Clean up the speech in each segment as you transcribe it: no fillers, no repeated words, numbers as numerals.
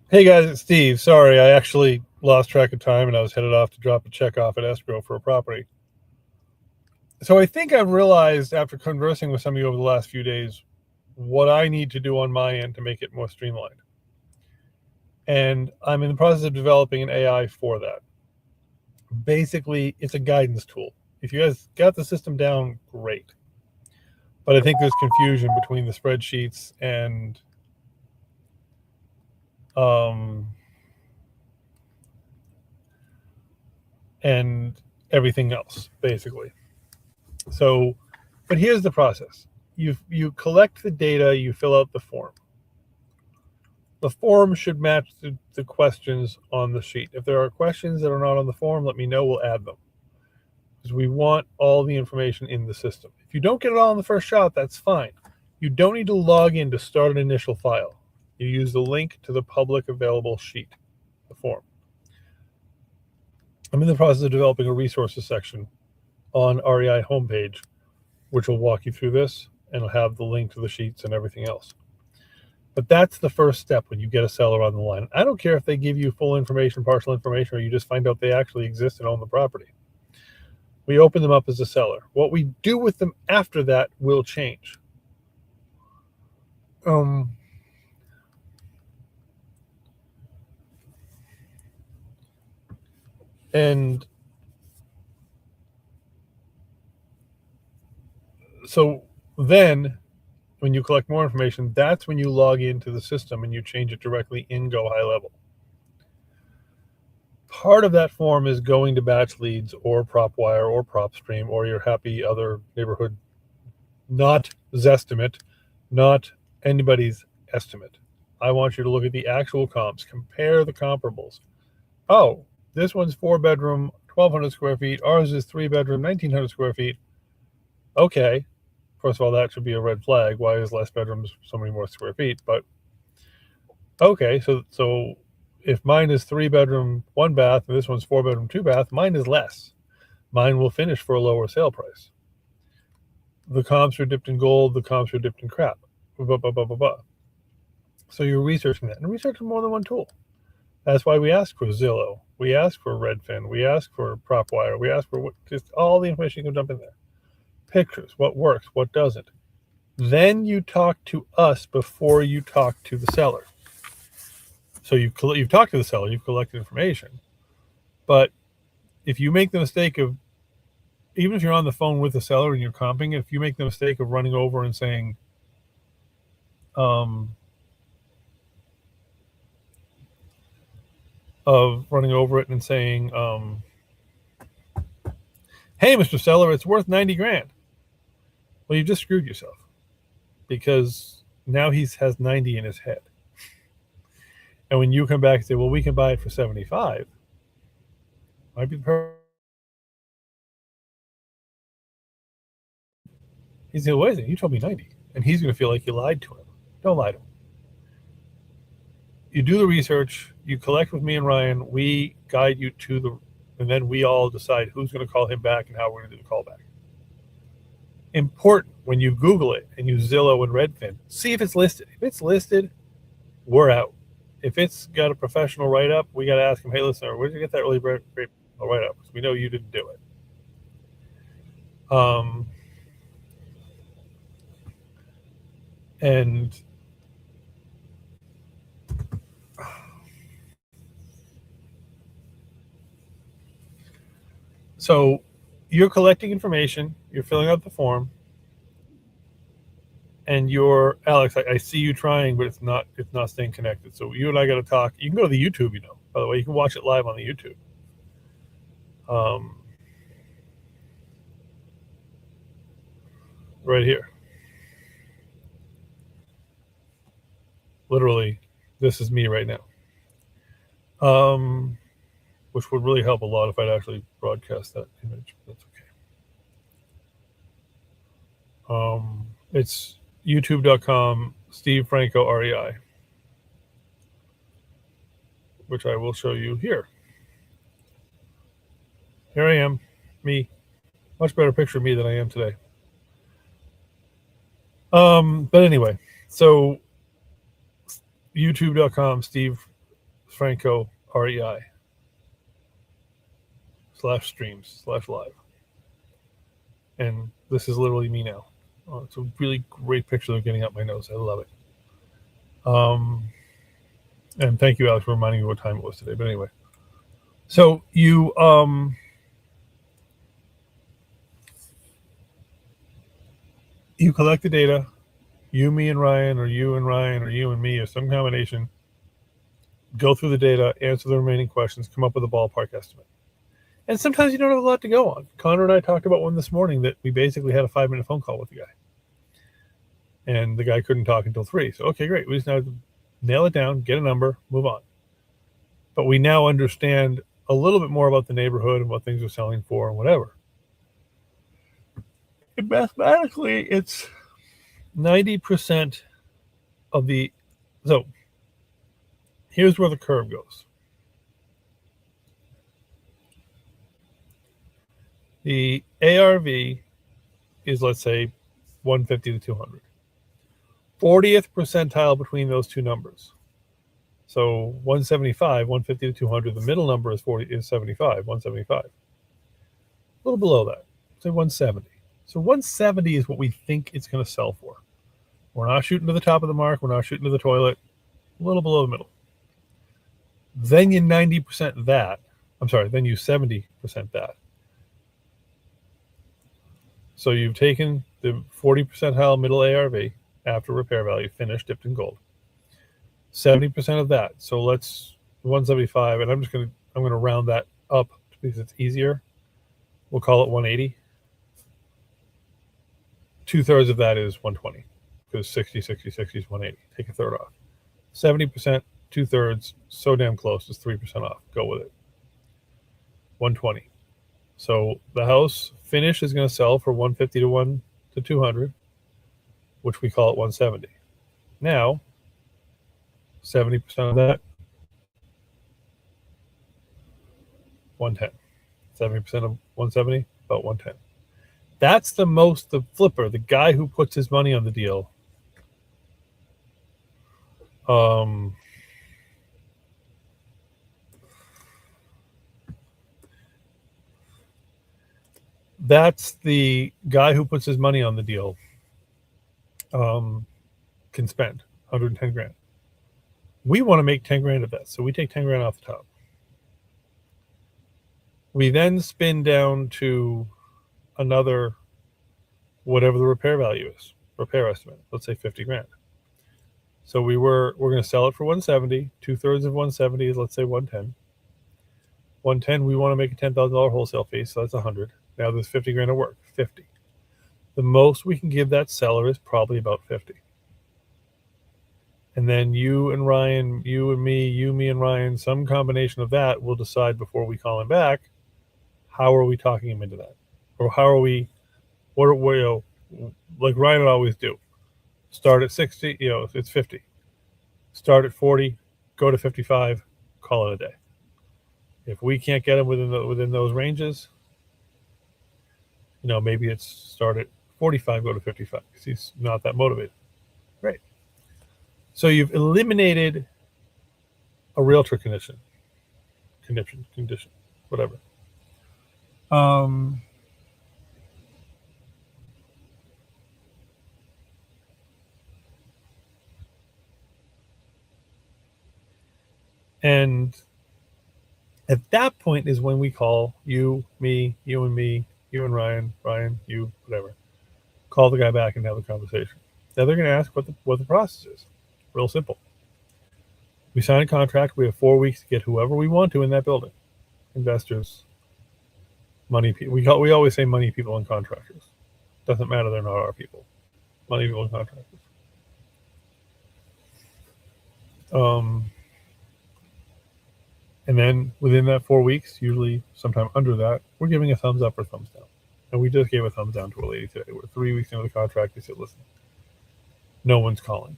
Hey guys, it's Steve. Sorry, I actually lost track of time and I was headed off to drop a check off at escrow for a property. So I think I've realized after conversing with some of you over the last few days what I need to do on my end to make it more streamlined. And I'm in the process of developing an AI for that. Basically, it's a guidance tool. If you guys got the system down, great. But I think there's confusion between the spreadsheets um, and everything else, basically. So, but here's the process. You collect the data, you fill out the form. The form should match the questions on the sheet. If there are questions that are not on the form, let me know, we'll add them. Because we want all the information in the system. If you don't get it all in the first shot, that's fine. You don't need to log in to start an initial file. You use the link to the public available sheet, the form. I'm in the process of developing a resources section on REI homepage, which will walk you through this and it'll have the link to the sheets and everything else. But that's the first step when you get a seller on the line. I don't care if they give you full information, partial information, or you just find out they actually exist and own the property. We open them up as a seller. What we do with them after that will change. And so then when you collect more information, that's when you log into the system and you change it directly in Go High Level. Part of that form is going to Batch Leads or PropWire or PropStream or your happy other neighborhood, not Zestimate, not anybody's estimate. I want you to look at the actual comps, compare the comparables. Oh, this one's 4-bedroom, 1,200 square feet. Ours is 3-bedroom, 1,900 square feet. Okay. First of all, that should be a red flag. Why is less bedrooms so many more square feet? But okay, so if mine is 3-bedroom, 1 bath, and this one's 4-bedroom, 2 bath, mine is less. Mine will finish for a lower sale price. The comps are dipped in gold, the comps are dipped in crap. Blah, blah, blah, blah, blah. So you're researching that, and researching more than one tool. That's why we ask for Zillow, we ask for Redfin, we ask for PropWire, we ask for just all the information you can dump in there. Pictures, what works, what doesn't. Then you talk to us before you talk to the seller. So you've talked to the seller, you've collected information, but if you make the mistake of, even if you're on the phone with the seller and you're comping it, if you make the mistake of running over and saying, hey, Mr. Seller, it's worth 90 grand. Well, you've just screwed yourself because now he has 90 in his head. And when you come back and say, well, we can buy it for 75, might be the perfect. He's going to, wait a second, you told me 90. And he's going to feel like you lied to him. Don't lie to him. You do the research, you collect with me and Ryan, we guide you to the, and then we all decide who's going to call him back and how we're going to do the callback. Important, when you Google it and use Zillow and Redfin, see if it's listed. If it's listed, we're out. If it's got a professional write-up, we got to ask him, hey, listen, where did you get that really great write-up? Because we know you didn't do it. And so you're collecting information, you're filling out the form, and you're, Alex, I see you trying, but it's not staying connected. So you and I got to talk. You can go to the YouTube, by the way, you can watch it live on the YouTube. Right here. Literally, this is me right now. Which would really help a lot if I'd actually broadcast that image. That's okay. It's youtube.com, Steve Franco REI, which I will show you here. Here I am, me. Much better picture of me than I am today. But anyway, so youtube.com, Steve Franco REI /streams/live. And this is literally me now. Oh, it's a really great picture they're getting up my nose. I love it. And thank you, Alex, for reminding me what time it was today. But anyway, so you collect the data, you, me, and Ryan, or you and Ryan, or you and me, or some combination. Go through the data, answer the remaining questions, come up with a ballpark estimate. And sometimes you don't have a lot to go on. Connor and I talked about one this morning that we basically had a 5-minute phone call with the guy. And the guy couldn't talk until 3. So, okay, great. We just now nail it down, get a number, move on. But we now understand a little bit more about the neighborhood and what things are selling for and whatever. And mathematically, it's 90% of the... So, here's where the curve goes. The ARV is, let's say, 150 to 200. 40th percentile between those two numbers. So 175, 150 to 200. The middle number is 75, 175. A little below that, say 170. So 170 is what we think it's going to sell for. We're not shooting to the top of the mark. We're not shooting to the toilet. A little below the middle. Then you 90% that. I'm sorry, then you 70% that. So you've taken the 40 percentile middle ARV after repair value, finished, dipped in gold. 70% of that. So let's 175, and I'm going to round that up because it's easier. We'll call it 180. 2/3 of that is 120 because 60, 60, 60 is 180. Take a third off. 70%, 2/3, so damn close is 3% off. Go with it. 120. So the house finish is going to sell for 150 to 200, which we call it 170. Now, 70% of that, 110. 70% of 170, about 110. That's the most the flipper, the guy who puts his money on the deal. That's the guy who puts his money on the deal can spend 110 grand. We want to make 10 grand of that, so we take 10 grand off the top. We then spin down to another, whatever the repair value is, repair estimate, let's say 50 grand. So we're going to sell it for 170. 2/3 of 170 is, let's say, 110. 110, we want to make a $10,000 wholesale fee, so that's 100. Now there's 50 grand of work, 50. The most we can give that seller is probably about 50. And then you and Ryan, you and me, you, me, and Ryan, some combination of that will decide before we call him back, how are we talking him into that? Or how are we, like Ryan would always do. Start at 60, it's 50. Start at 40, go to 55, call it a day. If we can't get him within those ranges, maybe it's start at 45, go to 55 because he's not that motivated. Great. So you've eliminated a realtor condition, whatever. And at that point is when we call you, me, you and me, you and Ryan, you, whatever. Call the guy back and have a conversation. Now they're going to ask what the process is. Real simple. We sign a contract. We have 4 weeks to get whoever we want to in that building. Investors, money people. We always say money people and contractors. Doesn't matter, they're not our people. Money people and contractors. And then within that 4 weeks, usually sometime under that, we're giving a thumbs up or thumbs down. And we just gave a thumbs down to a lady today. We're 3 weeks into the contract. They said, listen, no one's calling.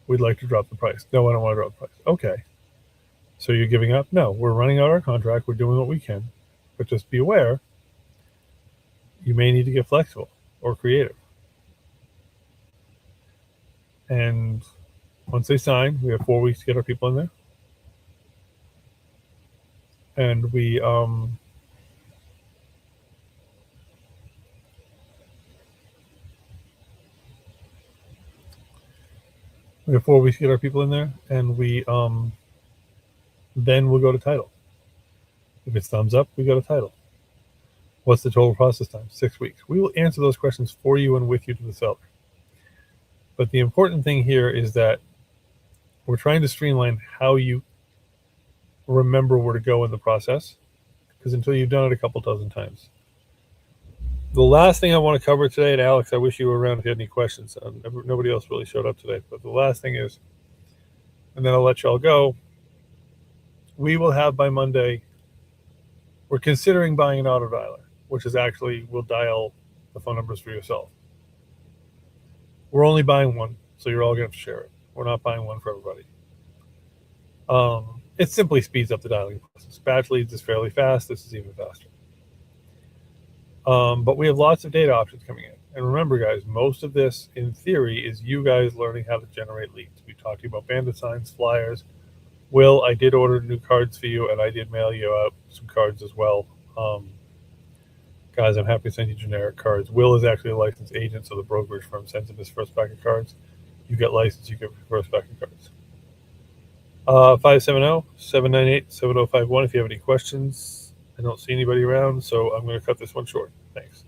We'd like to drop the price. No, I don't want to drop the price. Okay. So you're giving up? No, we're running out our contract. We're doing what we can. But just be aware, you may need to get flexible or creative. And once they sign, we have 4 weeks to get our people in there. And we before we get our people in there, and we then we'll go to title. If it's thumbs up, we go to title. What's the total process time? 6 weeks. We will answer those questions for you and with you to the seller. But the important thing here is that we're trying to streamline how you remember where to go in the process, because until you've done it a couple dozen times. The last thing I want to cover today, and Alex, I wish you were around if you had any questions. Nobody else really showed up today, but the last thing is, and then I'll let you all go, we will have by Monday, we're considering buying an auto dialer, which is actually, will dial the phone numbers for yourself. We're only buying one, so you're all going to have to share it. We're not buying one for everybody. It simply speeds up the dialing process. Batch leads is fairly fast. This is even faster. But we have lots of data options coming in. And remember, guys, most of this, in theory, is you guys learning how to generate leads. We talked to you about bandit signs, flyers. Will, I did order new cards for you, and I did mail you out some cards as well. Guys, I'm happy to send you generic cards. Will is actually a licensed agent, so the brokerage firm sends him his first pack of cards. You get licensed, you get your first pack of cards. 570-798-7051 if you have any questions. I don't see anybody around, so I'm going to cut this one short. Thanks.